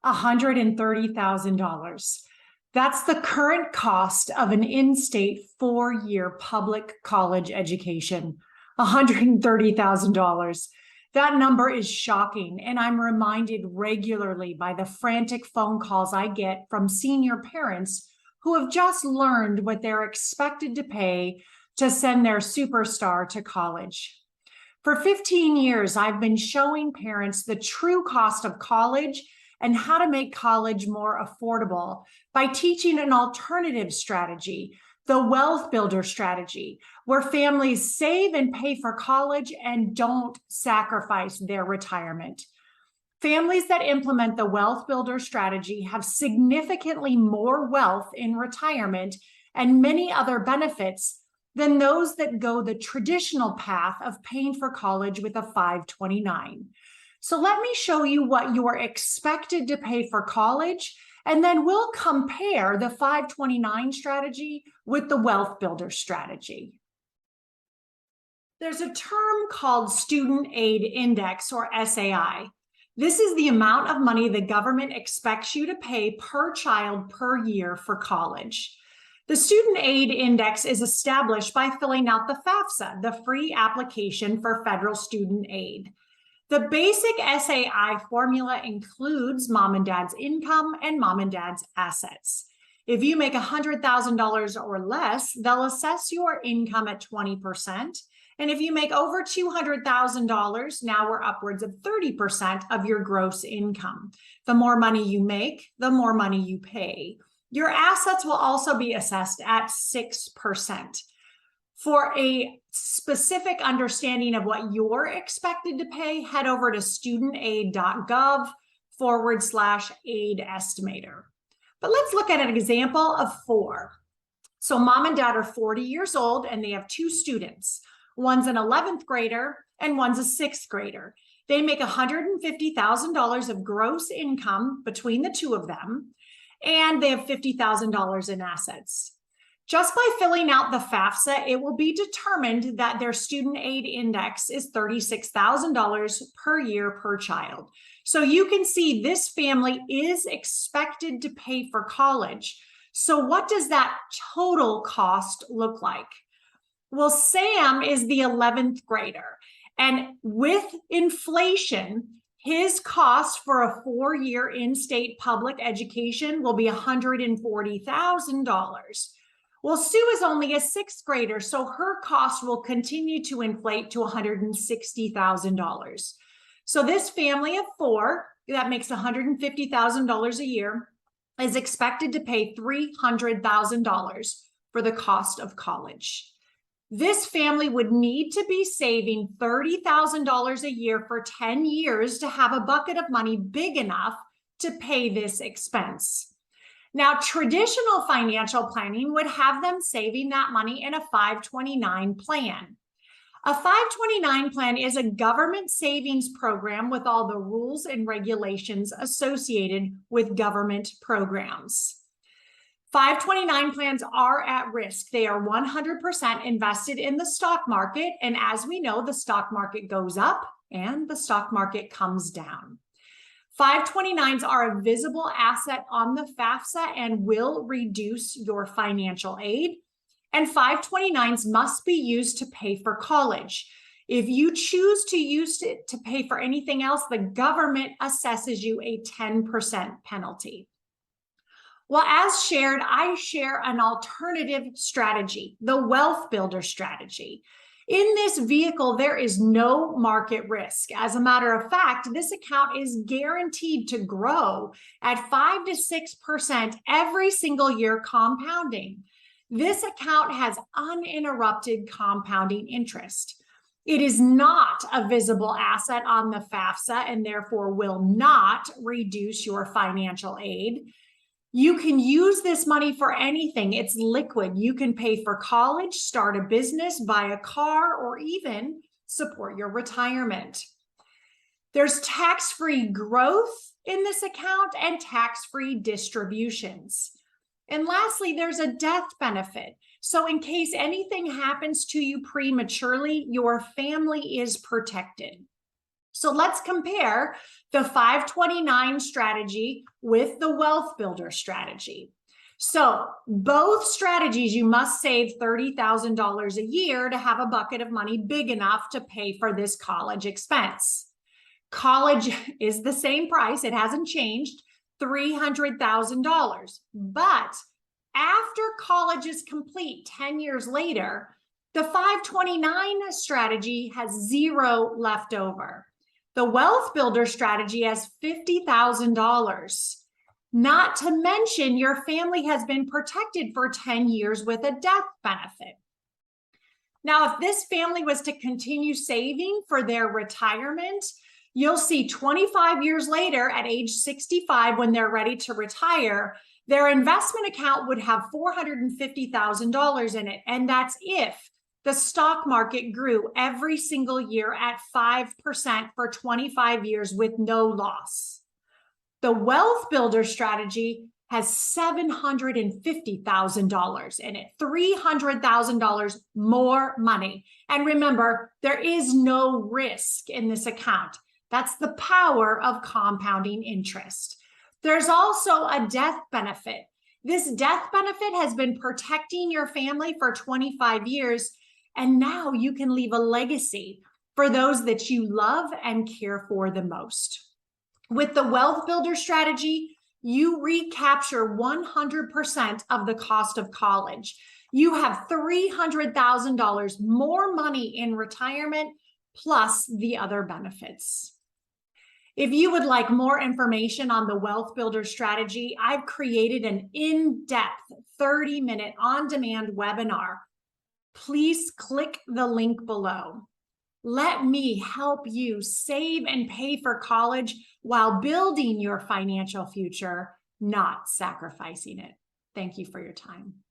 $130,000. That's the current cost of an in-state 4-year public college education, $130,000. That number is shocking, and I'm reminded regularly by the frantic phone calls I get from senior parents who have just learned what they're expected to pay to send their superstar to college. For 15 years, I've been showing parents the true cost of college and how to make college more affordable by teaching an alternative strategy, the wealth builder strategy, where families save and pay for college and don't sacrifice their retirement. Families that implement the wealth builder strategy have significantly more wealth in retirement and many other benefits than those that go the traditional path of paying for college with a 529. So let me show you what you are expected to pay for college, and then we'll compare the 529 strategy with the wealth builder strategy. There's a term called Student Aid Index, or SAI. This is the amount of money the government expects you to pay per child per year for college. The Student Aid Index is established by filling out the FAFSA, the free application for federal student aid. The basic SAI formula includes mom and dad's income and mom and dad's assets. If you make $100,000 or less, they'll assess your income at 20%. And if you make over $200,000, now we're upwards of 30% of your gross income. The more money you make, the more money you pay. Your assets will also be assessed at 6%. For a specific understanding of what you're expected to pay, head over to studentaid.gov/aid estimator. But let's look at an example of 4. So mom and dad are 40 years old and they have 2 students. One's an 11th grader and one's a 6th grader. They make $150,000 of gross income between the 2 of them, and they have $50,000 in assets. Just by filling out the FAFSA, it will be determined that their student aid index is $36,000 per year per child. So you can see this family is expected to pay for college. So what does that total cost look like? Well, Sam is the 11th grader, and with inflation, his cost for a 4-year in-state public education will be $140,000. Well, Sue is only a 6th grader, so her cost will continue to inflate to $160,000. So this family of 4, that makes $150,000 a year, is expected to pay $300,000 for the cost of college. This family would need to be saving $30,000 a year for 10 years to have a bucket of money big enough to pay this expense. Now, traditional financial planning would have them saving that money in a 529 plan. A 529 plan is a government savings program with all the rules and regulations associated with government programs. 529 plans are at risk. They are 100% invested in the stock market. And as we know, the stock market goes up and the stock market comes down. 529s are a visible asset on the FAFSA and will reduce your financial aid. And 529s must be used to pay for college. If you choose to use it to pay for anything else, the government assesses you a 10% penalty. Well, as shared, I share an alternative strategy, the wealth builder strategy. In this vehicle, there is no market risk. As a matter of fact, this account is guaranteed to grow at 5 to 6% every single year compounding. This account has uninterrupted compounding interest. It is not a visible asset on the FAFSA and therefore will not reduce your financial aid. You can use this money for anything. It's liquid. You can pay for college, start a business, buy a car, or even support your retirement. There's tax-free growth in this account and tax-free distributions. And lastly, there's a death benefit. So in case anything happens to you prematurely, your family is protected. So let's compare the 529 strategy with the Wealth Builder strategy. So both strategies, you must save $30,000 a year to have a bucket of money big enough to pay for this college expense. College is the same price. It hasn't changed, $300,000. But after college is complete 10 years later, the 529 strategy has zero left over. The Wealth Builder strategy has $50,000. Not to mention your family has been protected for 10 years with a death benefit. Now, if this family was to continue saving for their retirement, you'll see 25 years later at age 65, when they're ready to retire, their investment account would have $450,000 in it. And that's if the stock market grew every single year at 5% for 25 years with no loss. The Wealth Builder strategy has $750,000 in it, $300,000 more money. And remember, there is no risk in this account. That's the power of compounding interest. There's also a death benefit. This death benefit has been protecting your family for 25 years, and now you can leave a legacy for those that you love and care for the most. With the Wealth Builder strategy, you recapture 100% of the cost of college. You have $300,000 more money in retirement, plus the other benefits. If you would like more information on the Wealth Builder strategy, I've created an in-depth 30-minute on-demand webinar. Please click the link below. Let me help you save and pay for college while building your financial future, not sacrificing it. Thank you for your time.